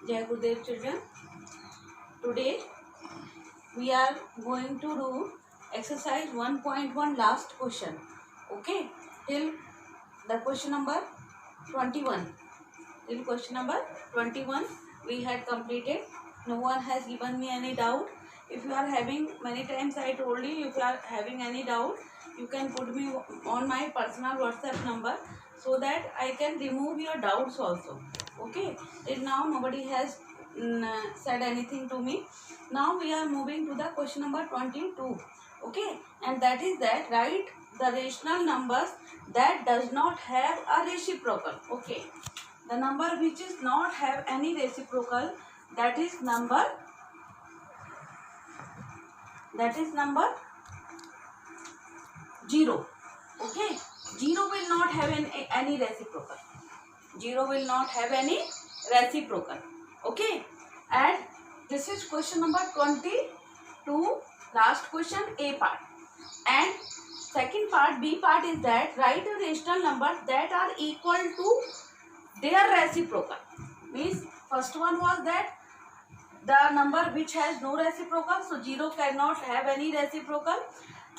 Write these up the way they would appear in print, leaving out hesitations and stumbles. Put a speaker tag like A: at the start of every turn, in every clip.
A: Jai Gurudev children. Today we are going to do exercise 1.1 last question. Okay, till the question number 21. Till question number 21 we had completed. No one has given me any doubt. If you are having, many times I told you, if you are having any doubt, you can put me on my personal WhatsApp number so that I can remove your doubts also. Okay, till now nobody has said anything to me. Now we are moving to the question number 22. Okay, and that is that write the rational numbers that does not have a reciprocal. Okay, the number which is not have any reciprocal, that is number 0. Okay, 0 will not have any reciprocal. 0 will not have any reciprocal. Okay, and this is question number 22, last question, A part. And second part, B part, is that write a rational number that are equal to their reciprocal. Means first one was that the number which has no reciprocal, so 0 cannot have any reciprocal,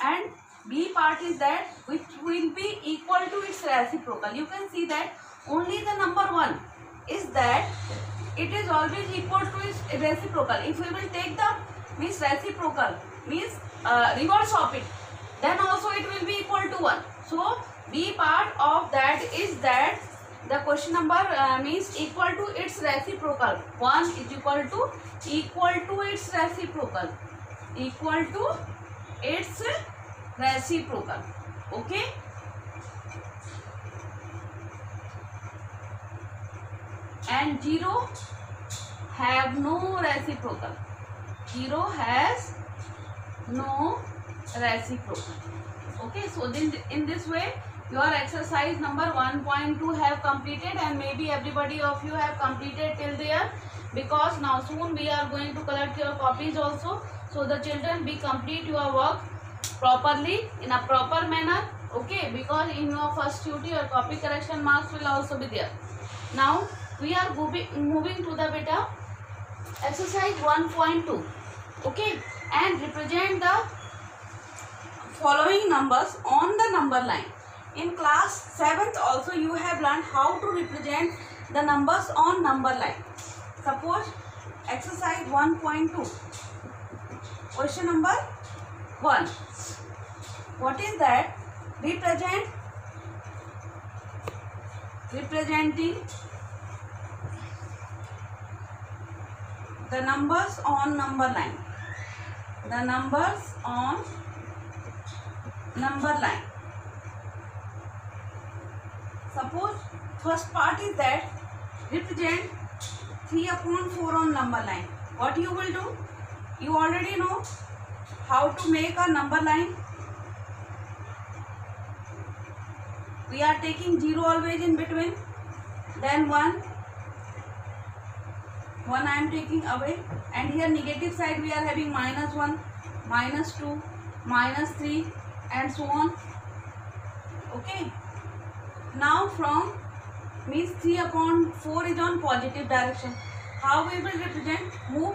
A: and B part is that which will be equal to its reciprocal. You can see that only the number 1 is that it is always equal to its reciprocal. If we will take the reciprocal means reverse of it, then also it will be equal to 1. So B part of that is that the question number means equal to its reciprocal. 1 is equal to its reciprocal. Equal to its reciprocal. Okay. And 0 have no reciprocal. 0 has no reciprocal. Okay. So then in this way your exercise number 1.2 have completed, and maybe everybody of you have completed till there, because now soon we are going to collect your copies also. So the children, be complete your work properly in a proper manner. Okay, because in your first duty your copy correction marks will also be there. Now we are moving to the beta exercise 1.2. Okay, and represent the following numbers on the number line. In class 7th also you have learned how to represent the numbers on number line. Suppose exercise 1.2, question number 1. What is that? Representing the numbers on number line. The numbers on number line. Suppose first part is that represent 3/4 on number line. What you will do? You already know how to make a number line. We are taking 0 always in between. Then 1 I am taking away, and here negative side we are having -1, -2, -3 and so on. Okay. Now from means 3/4 is on positive direction. How we will represent? Move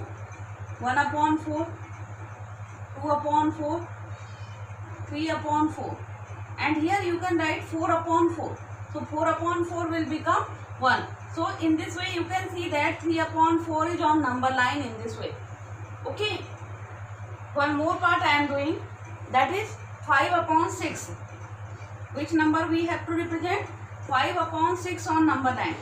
A: 1/4, 2/4, 3/4, and here you can write 4/4. So 4/4 will become 1. So in this way you can see that 3/4 is on number line in this way. Okay. One more part I am doing, that is 5/6. Which number we have to represent? 5/6 on number line.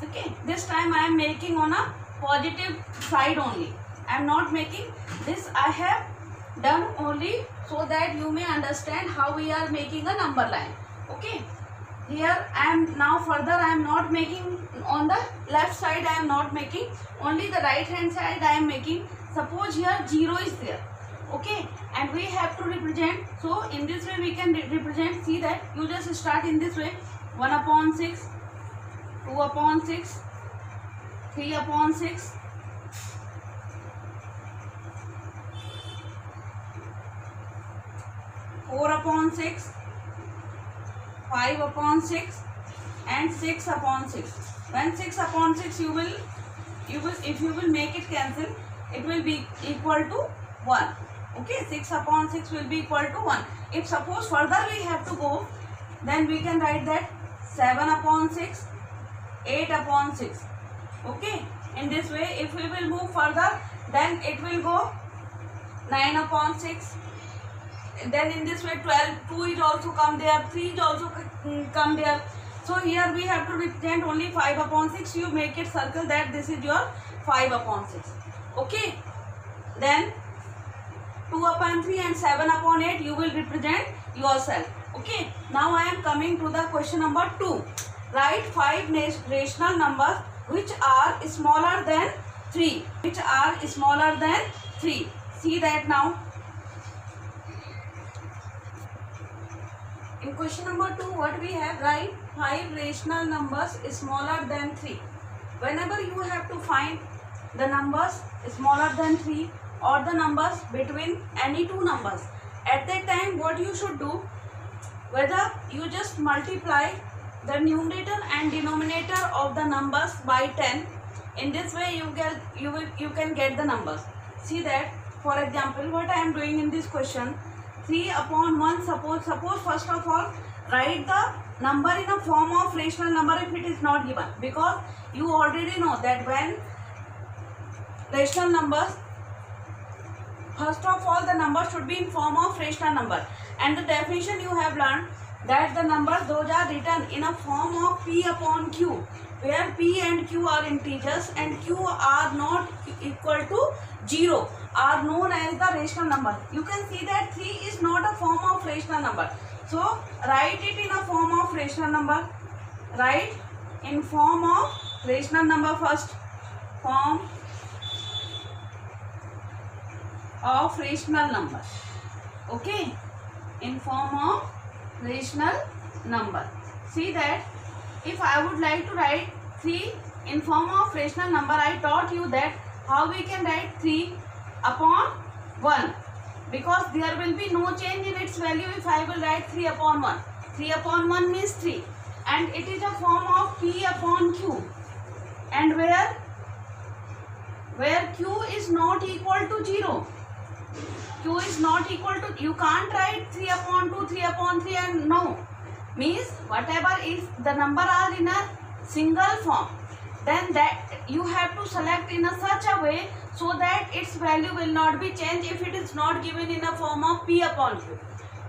A: Okay. This time I am making on a positive side only. I am not making this. I have done only so that you may understand how we are making a number line. Okay. Here I am now further I am not making on the left side. I am not making, only the right hand side I am making. Suppose here 0 is there. Okay, and we have to represent. So in this way we can represent. See that you just start in this way: 1/6, 2/6, 3/6, 4/6, 5/6 and 6/6. When 6/6 if you will make it cancel, it will be equal to 1. Okay, 6 upon 6 will be equal to 1. If suppose further we have to go, then we can write that 7 upon 6, 8 upon 6. Okay, in this way if we will move further, then it will go 9 upon 6. Then in this way 12, 2 is also come there, 3 is also come there. So here we have to represent only 5 upon 6. You make it circle that this is your 5 upon 6. Okay, then 2 upon 3 and 7 upon 8 you will represent yourself. Okay, now I am coming to the question number 2. Write 5 rational numbers which are smaller than 3. Which are smaller than 3. See that now. In question number 2, what we have? Write 5 rational numbers smaller than 3. Whenever you have to find the numbers smaller than 3 or the numbers between any two numbers, at that time what you should do, whether you just multiply the numerator and denominator of the numbers by 10. In this way you can get the numbers. See that, for example, what I am doing in this question, 3 upon 1, suppose first of all write the number in a form of rational number if it is not given, because you already know that when rational numbers, first of all the number should be in form of rational number, and the definition you have learned that the numbers those are written in a form of p upon q, where p and q are integers and q are not equal to 0, are known as the rational number. You can see that 3 is not a form of rational number. So write it in a form of rational number. Write in form of rational number first. Form of rational number. Okay, in form of rational number. See that if I would like to write 3 in form of rational number, I taught you that how we can write 3 upon 1, because there will be no change in its value if I will write 3 upon 1. 3 upon 1 means 3, and it is a form of p upon q, and where q is not equal to 0. Q is not equal to, you can't write 3 upon 2, 3 upon 3 and no. Means whatever is the number are in a single form, then that you have to select in a such a way so that its value will not be changed if it is not given in a form of p upon q.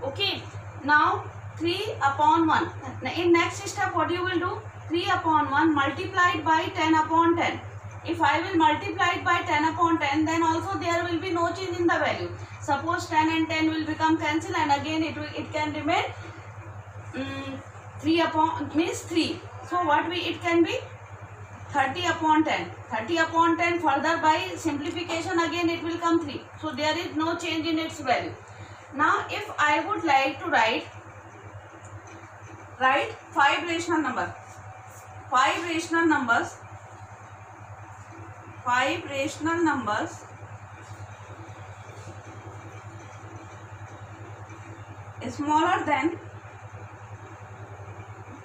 A: Okay, now 3 upon 1. In next step what you will do? 3 upon 1 multiplied by 10 upon 10. If I will multiply it by 10 upon 10, then also there will be no change in the value. Suppose 10 and 10 will become cancel, and again it can remain 3 upon means 3. So what it can be 30 upon 10. 30 upon 10 further by simplification again it will come 3. So there is no change in its value. Now if I would like to write 5 rational numbers. 5 rational numbers. 5 rational numbers smaller than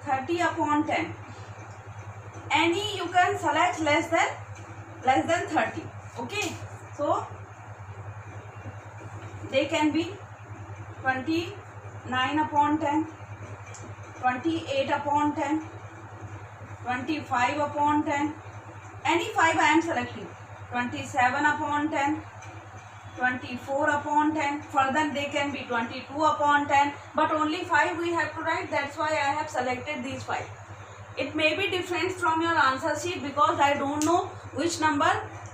A: 30 upon 10. Any you can select less than 30. Okay, so they can be 29 upon 10, 28 upon 10, 25 upon 10. Any 5 I am selecting. 27 upon 10, 24 upon 10. Further they can be 22 upon 10. But only 5 we have to write. That's why I have selected these 5. It may be different from your answer sheet because I don't know which number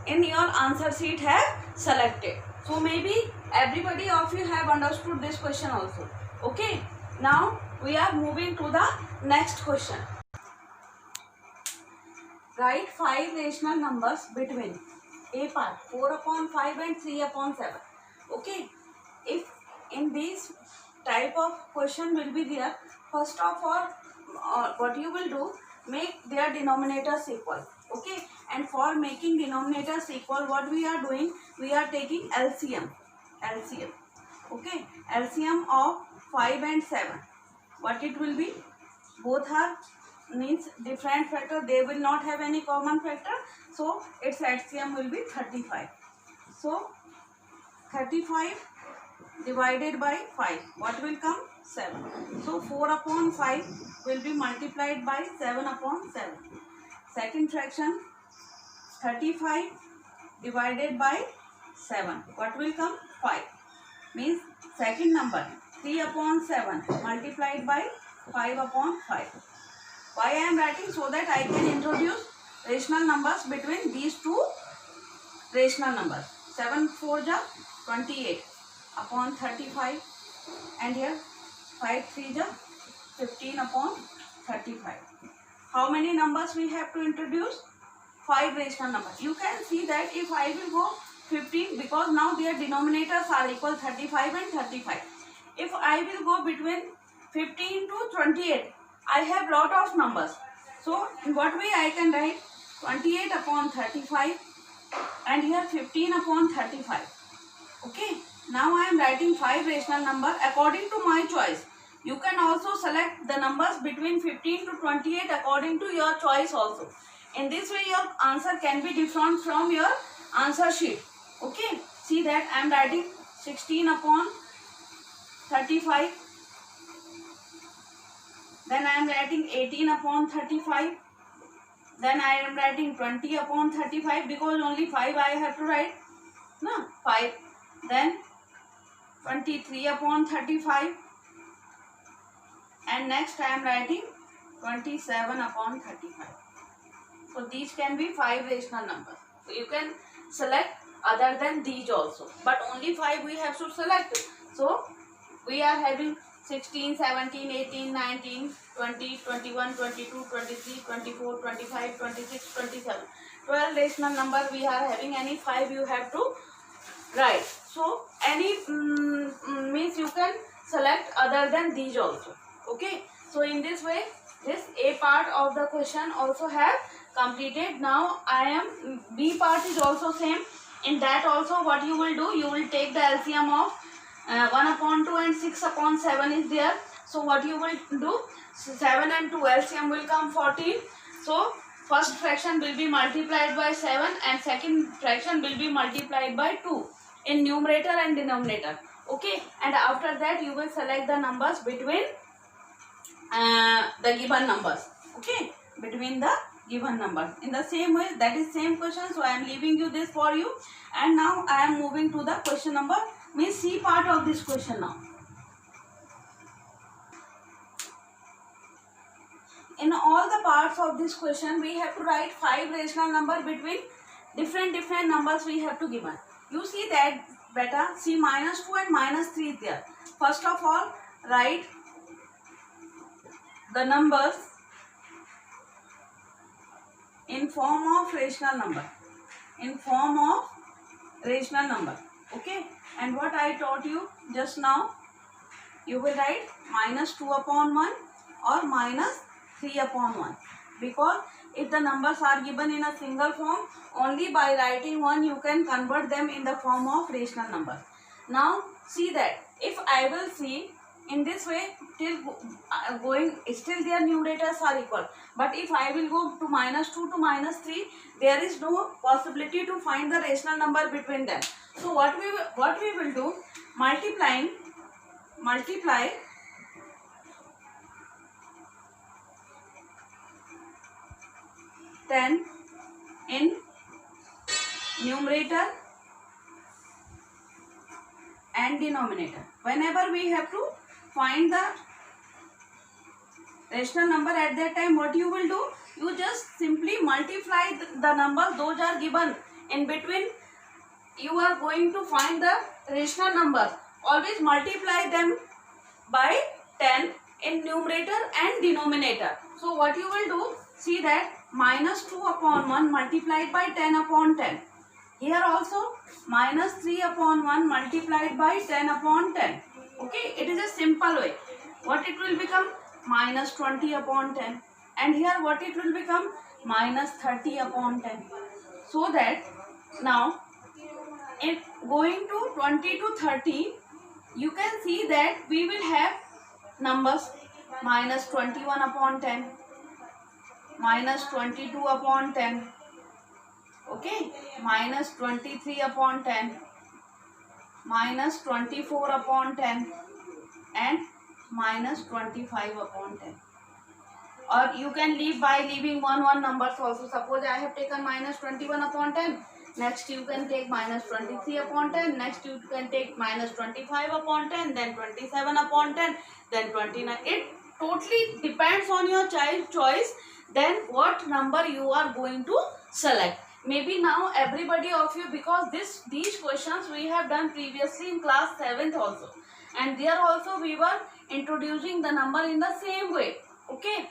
A: in your answer sheet have selected. So maybe everybody of you have understood this question also. Okay. Now we are moving to the next question. Write 5 rational numbers between A part 4 upon 5 and 3 upon 7. Okay. If in this type of question will be there, first of all, what you will do, make their denominators equal. Okay. And for making denominators equal, what we are doing, we are taking LCM. Okay. LCM of 5 and 7. What it will be? Both are means different factor, they will not have any common factor, so its LCM will be 35. So 35 divided by 5, what will come? 7. So 4 upon 5 will be multiplied by 7 upon 7. Second fraction, 35 divided by 7, what will come? 5. Means second number 3 upon 7 multiplied by 5 upon 5. Why I am writing? So that I can introduce rational numbers between these two rational numbers. 7 4 ja 28 upon 35, and here 5 3 ja 15 upon 35. How many numbers we have to introduce? 5 rational numbers. You can see that if I will go 15, because now their denominators are equal, 35 and 35. If I will go between 15 to 28, I have lot of numbers. So in what way I can write? 28 upon 35 and here 15 upon 35. Okay. Now I am writing 5 rational number according to my choice. You can also select the numbers between 15 to 28 according to your choice also. In this way your answer can be different from your answer sheet. Okay. See that I am writing 16 upon 35. Then I am writing 18 upon 35. Then I am writing 20 upon 35 because only 5 I have to write. No, 5. Then 23 upon 35. And next I am writing 27 upon 35. So these can be 5 rational numbers. So you can select other than these also. But only 5 we have to select. So we are having 16, 17, 18, 19, 20, 21, 22, 23, 24, 25, 26, 27. 12 rational number we are having. Any 5 you have to write. So any means you can select other than these also. Okay. So in this way this A part of the question also have completed. Now I am B part is also same. In that also what you will do, you will take the LCM of 1 upon 2 and 6 upon 7 is there. So what you will do, 7 and 2 LCM will come 14. So first fraction will be multiplied by 7 and second fraction will be multiplied by 2 in numerator and denominator. Okay. And after that you will select the numbers between the given numbers. Okay. Between the given numbers. In the same way, that is same question. So I am leaving you this for you. And now I am moving to the question number, means C part of this question now. In all the parts of this question, we have to write 5 rational number between different numbers we have to given. You see that beta, see minus 2 and minus 3 is there. First of all, write the numbers in form of rational number. In form of rational number. Okay. And what I taught you just now, you will write minus 2 upon 1 or minus 3 upon 1. Because if the numbers are given in a single form, only by writing 1 you can convert them in the form of rational number. Now see that if I will see in this way till going, still their numerators are equal. But if I will go to minus 2 to minus 3, there is no possibility to find the rational number between them. So what we will do, multiply 10 in numerator and denominator. Whenever we have to find the rational number at that time, what you will do, you just simply multiply the numbers those are given. In between you are going to find the rational numbers. Always multiply them by 10 in numerator and denominator. So what you will do, see that minus 2 upon 1 multiplied by 10 upon 10. Here also minus 3 upon 1 multiplied by 10 upon 10. Okay, it is a simple way. What it will become? Minus 20 upon 10. And here what it will become? Minus 30 upon 10. So that now in going to 20 to 30, you can see that we will have numbers minus 21 upon 10, minus 22 upon 10. Okay, minus 23 upon 10, minus 24 upon 10, and minus 25 upon 10. Or you can leave by leaving one numbers also. Suppose I have taken minus 21 upon 10. Next you can take minus 23 upon 10. Next you can take minus 25 upon 10. Then 27 upon 10. Then 29. It totally depends on your child choice. Then what number you are going to select. Maybe now everybody of you, because these questions we have done previously in class 7th also. And there also we were introducing the number in the same way. Okay.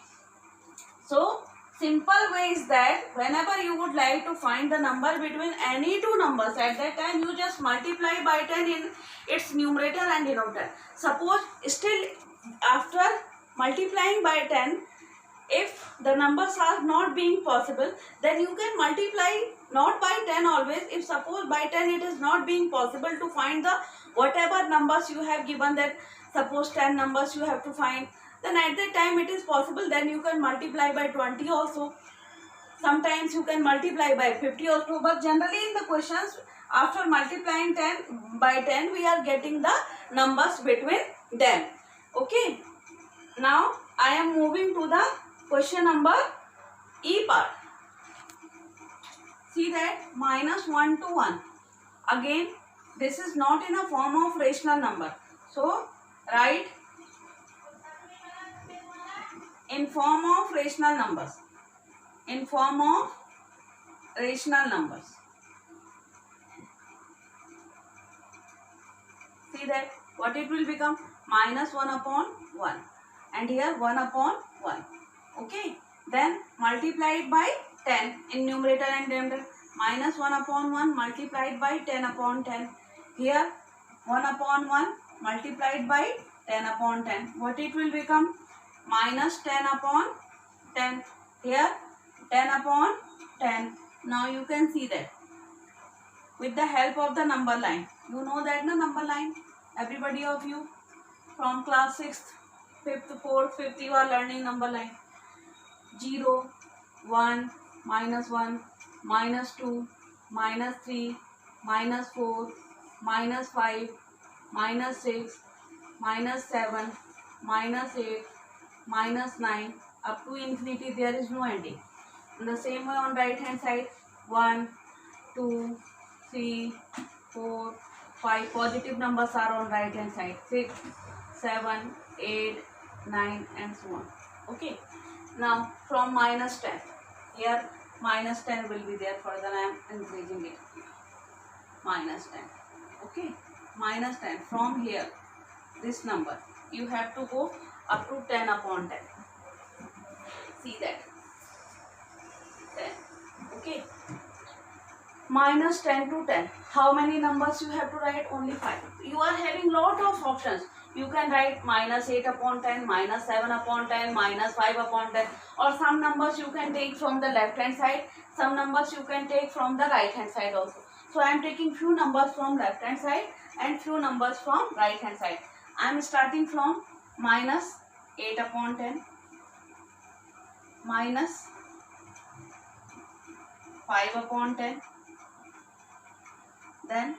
A: So, simple way is that whenever you would like to find the number between any two numbers, at that time you just multiply by 10 in its numerator and denominator. Suppose still after multiplying by 10, if the numbers are not being possible, then you can multiply not by 10 always. If suppose by 10 it is not being possible to find the whatever numbers you have given, that suppose 10 numbers you have to find, then at that time it is possible, then you can multiply by 20 also. Sometimes you can multiply by 50 also, but generally in the questions after multiplying 10 by 10 we are getting the numbers between them. Okay, now I am moving to the question number E part. See that minus 1 to 1. Again, this is not in a form of rational number. So, write in form of rational numbers. In form of rational numbers. See that what it will become? Minus 1 upon 1. And here 1 upon 1. Okay. Then multiplied by 10 in numerator and denominator. Minus 1 upon 1 multiplied by 10 upon 10. Here 1 upon 1 multiplied by 10 upon 10. What it will become? Minus 10 upon 10. Here 10 upon 10. Now you can see that with the help of the number line. You know that the number line? Everybody of you from class 6th, 5th, 4th, 5th you are learning number line. 0, 1, minus 1, minus 2, minus 3, minus 4, minus 5, minus 6, minus 7, minus 8, minus 9, up to infinity there is no ending. In the same way on right hand side, 1, 2, 3, 4, 5 positive numbers are on right hand side, 6, 7, 8, 9 and so on. Okay. Now from minus 10, here minus 10 will be there, further I am increasing it. Minus 10. Okay. Minus 10. From here, this number, you have to go up to 10 upon 10. See that. 10. Okay. Minus 10 to 10. How many numbers you have to write? Only 5. You are having lot of options. You can write minus 8 upon 10, minus 7 upon 10, minus 5 upon 10. Or some numbers you can take from the left hand side. Some numbers you can take from the right hand side also. So I am taking few numbers from left hand side and few numbers from right hand side. I am starting from minus 8 upon 10, minus 5 upon 10, then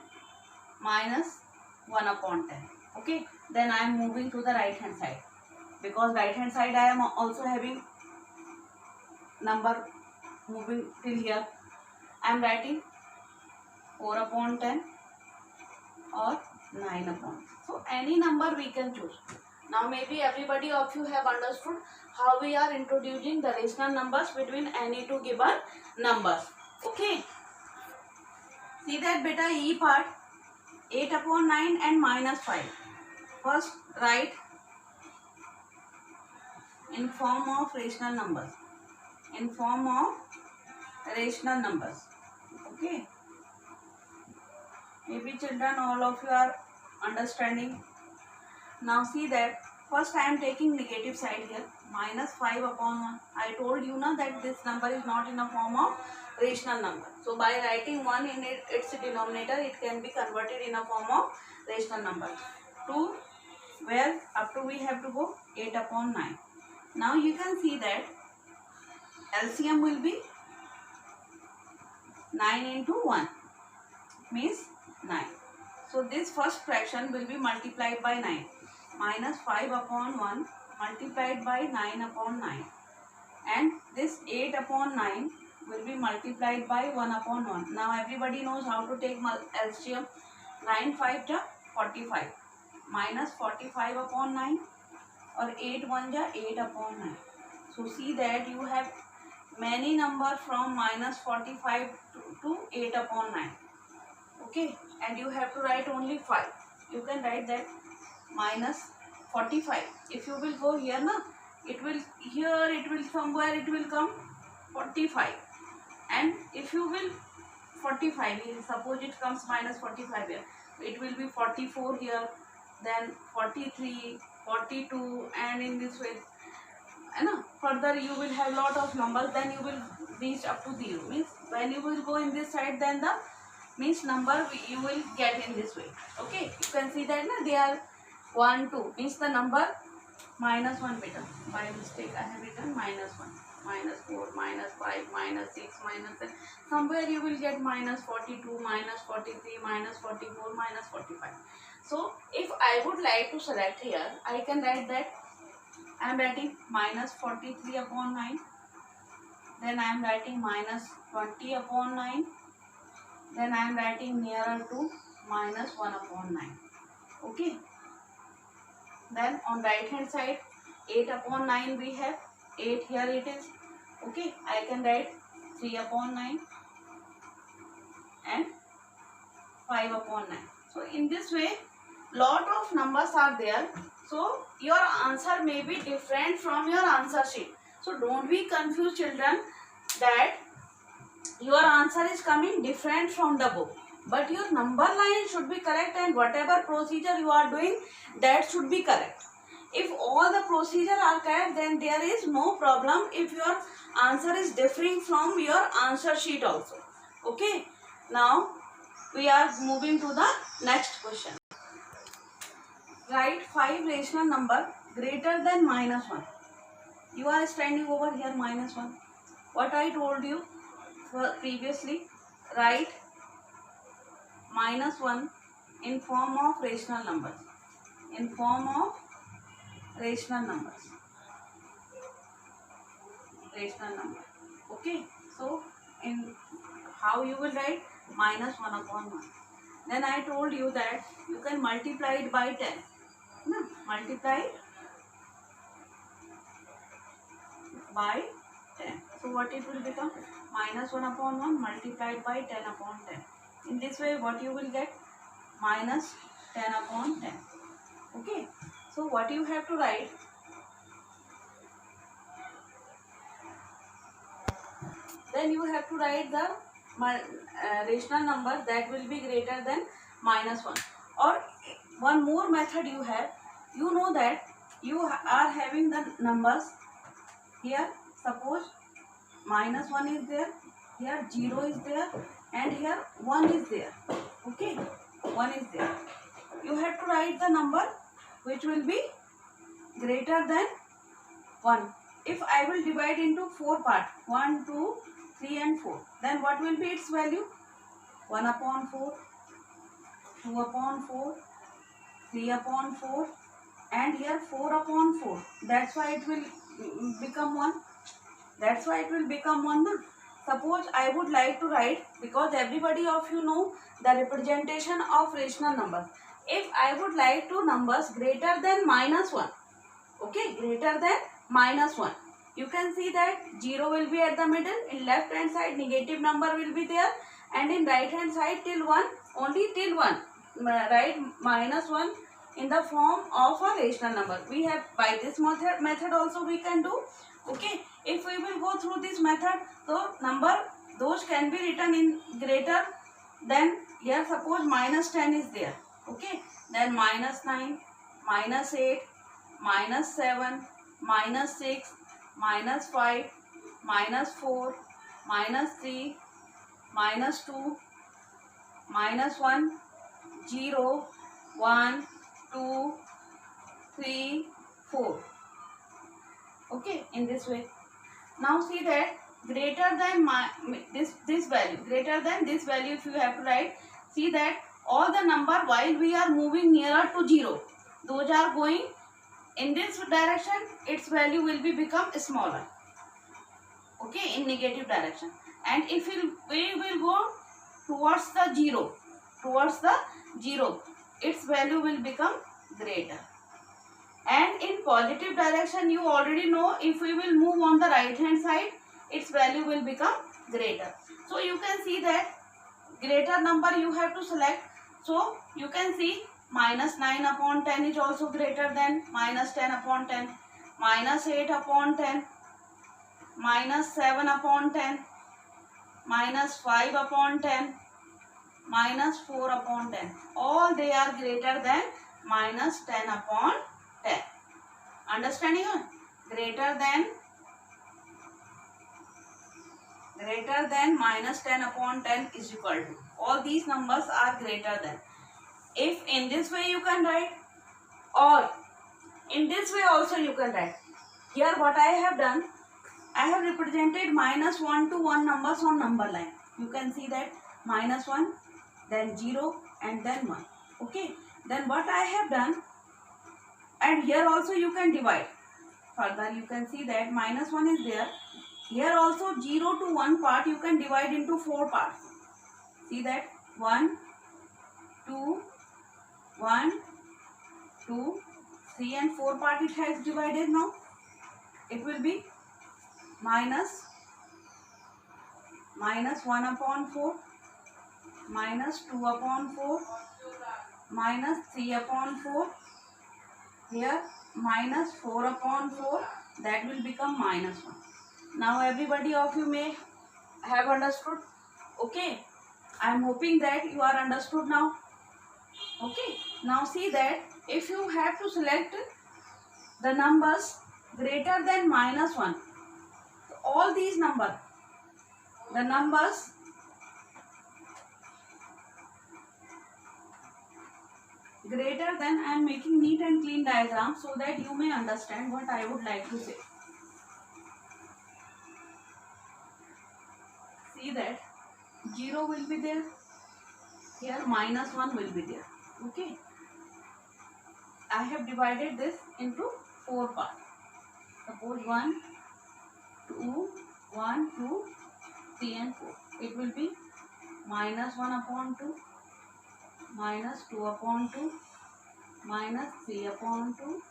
A: minus 1 upon 10. Okay. Then I am moving to the right hand side. Because right hand side I am also having number moving till here. I am writing 4 upon 10 or 9 upon. So any number we can choose. Now maybe everybody of you have understood how we are introducing the rational numbers between any two given numbers. Okay. See that beta E part, 8 upon 9 and minus 5. First write in form of rational numbers. In form of rational numbers. Okay. Maybe children, all of you are understanding. Now see that first I am taking negative side here. Minus 5 upon 1. I told you now that this number is not in a form of rational number. So by writing 1 in its denominator, it can be converted in a form of rational number. 2, where up to we have to go 8 upon 9. Now you can see that LCM will be 9 into 1 means 9. So this first fraction will be multiplied by 9. Minus 5 upon 1 multiplied by 9 upon 9. And this 8 upon 9 will be multiplied by 1 upon 1. Now everybody knows how to take LCM. 9 5 ja 45. Minus 45 upon 9 or 8 1 ja 8 upon 9. So see that you have many numbers from minus 45 to 8 upon 9. Okay, and you have to write only 5. You can write that minus 45. If you will go here na, it will somewhere it will come 45. And if you will 45, suppose it comes minus 45 here, it will be 44 here, then 43, 42, and in this way, further you will have lot of numbers, then you will reach up to 0. Means when you will go in this side, then the means number you will get in this way. Okay, you can see that they are 1 2 means the number minus 1 beta. By mistake I have written minus 1, minus 4, minus 5, minus 6, minus 7. Somewhere you will get minus 42, minus 43, minus 44, minus 45. So if I would like to select here, I can write that I am writing minus 43 upon 9. Then I am writing minus 20 upon 9. Then I am writing nearer to minus 1 upon 9. Okay. Then on right hand side, 8 upon 9 we have. 8 here it is. Okay. I can write 3 upon 9 and 5 upon 9. So in this way, lot of numbers are there. So your answer may be different from your answer sheet. So don't be confused, children, that your answer is coming different from the book. But your number line should be correct, and whatever procedure you are doing, that should be correct. If all the procedure are correct, then there is no problem if your answer is differing from your answer sheet also. Okay. Now we are moving to the next question. Write 5 rational number greater than minus 1. You are standing over here minus 1. What I told you previously, write minus 1 in form of rational numbers. In form of rational numbers. Rational number. Okay. So in how you will write minus 1 upon 1. Then I told you that you can multiply it by 10. No, multiply by 10. So what it will become? Minus 1 upon 1 multiplied by 10 upon 10. In this way, what you will get? Minus 10 upon 10. Okay. So what you have to write? Then you have to write the rational number that will be greater than minus 1. Or one more method you have. You know that you are having the numbers here. Suppose minus 1 is there, here 0 is there, and here 1 is there. Okay, 1 is there. You have to write the number which will be greater than 1. If I will divide into 4 parts, 1, 2, 3 and 4, then what will be its value? 1 upon 4, 2 upon 4, 3 upon 4, and here 4 upon 4. That's why it will become 1. That's why it will become 1. No? Suppose I would like to write, because everybody of you know the representation of rational numbers. If I would like to numbers greater than minus 1, okay, greater than minus 1, you can see that 0 will be at the middle. In left hand side, negative number will be there, and in right hand side till 1, only till 1. Write minus 1 in the form of a rational number. We have by this method also we can do. Okay, if we will go through this method, so number those can be written in greater than, here suppose minus 10 is there. Okay, then minus 9, minus 8, minus 7, minus 6, minus 5, minus 4, minus 3, minus 2, minus 1, 0, 1, 2, 3, 4. Okay, in this way. Now see that greater than this value, greater than this value, if you have to write, see that all the number while we are moving nearer to 0, those are going in this direction, its value will be become smaller, okay, in negative direction. And if we will go towards the 0, its value will become greater. And in positive direction, you already know, if we will move on the right hand side, its value will become greater. So you can see that greater number you have to select. So you can see minus 9 upon 10 is also greater than minus 10 upon 10, minus 8 upon 10, minus 7 upon 10, minus 5 upon 10, minus 4 upon 10. All they are greater than minus 10 upon 10. Understanding? Greater than minus 10 upon 10 is equal to. All these numbers are greater than. If in this way you can write, or in this way also you can write. Here what I have done, I have represented minus 1 to 1 numbers on number line. You can see that minus 1, then 0 and then 1. Okay. Then what I have done, and here also you can divide. Further you can see that minus 1 is there. Here also 0 to 1 part you can divide into 4 parts. See that 1, 2, 1, 2, 3 and 4 part it has divided now. It will be minus 1 upon 4, minus 2 upon 4, minus 3 upon 4, here minus 4 upon 4, that will become minus 1. Now everybody of you may have understood. Okay, I am hoping that you are understood now. Okay, now see that if you have to select the numbers greater than minus 1, all these numbers, the numbers greater than, I am making neat and clean diagram so that you may understand what I would like to say. See that 0 will be there, here minus 1 will be there. Okay, I have divided this into 4 parts. Suppose 1, 2, 1, 2, 3 and 4. It will be minus 1 upon 2, minus 2 upon 2, minus 3 upon 2,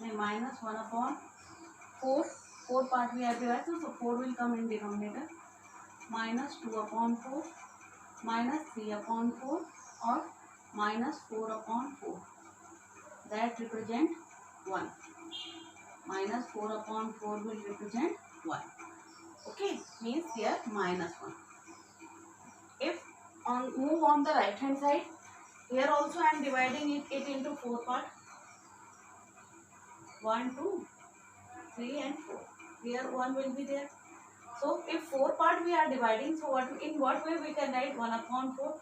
A: then minus 1 upon 4. 4 part we have divided, so 4 will come in denominator, minus 2 upon 4, minus 3 upon 4 or minus 4 upon 4. That represent 1. Minus 4 upon 4 will represent 1. Okay, means here minus 1. If move on the right hand side, here also I am dividing it into 4 parts. 1, 2, 3 and 4. Here 1 will be there. So if 4 part we are dividing, so in what way we can write 1 upon 4,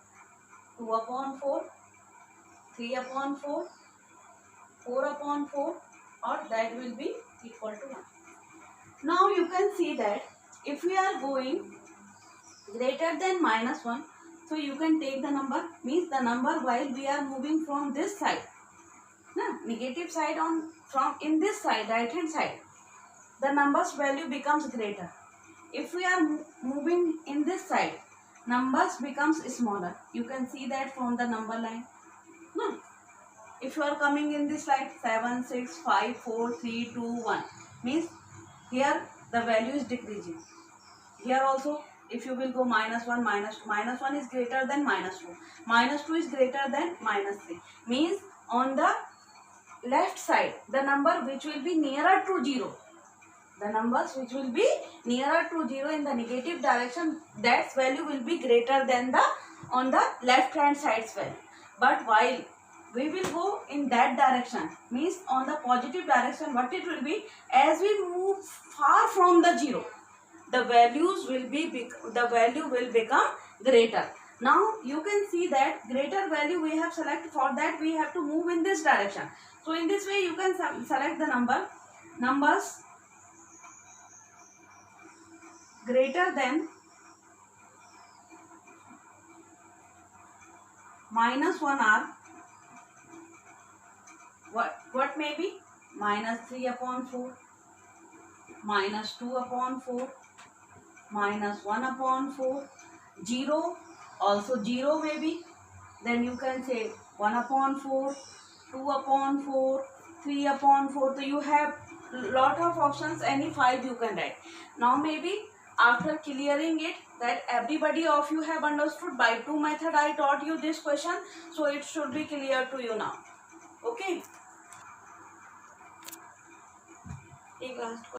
A: 2 upon 4, 3 upon 4, 4 upon 4, or that will be equal to 1. Now you can see that if we are going greater than minus 1, so you can take the number, means the number while we are moving from this side, negative side from in this side, right hand side, the number's value becomes greater. If we are moving in this side, numbers becomes smaller. You can see that from the number line. No. If you are coming in this side, 7, 6, 5, 4, 3, 2, 1, means here the value is decreasing. Here also, if you will go minus 1 is greater than minus 2. Minus 2 is greater than minus 3. Means on the left side, the number which will be nearer to 0, the numbers which will be nearer to 0 in the negative direction, that value will be greater than the on the left hand side's value. But while we will go in that direction, means on the positive direction, what it will be, as we move far from the 0, the value will become greater. Now you can see that greater value we have selected. For that we have to move in this direction. So in this way you can select the number numbers greater than -1 are what may be -3/4, -2/4, -1/4, 0, also 0 may be. Then you can say 1/4, 2/4, 3/4. So you have lot of options, any 5 you can write. Now maybe after clearing it, that everybody of you have understood, by 2 method I taught you this question, so it should be clear to you now. Okay. Take last question.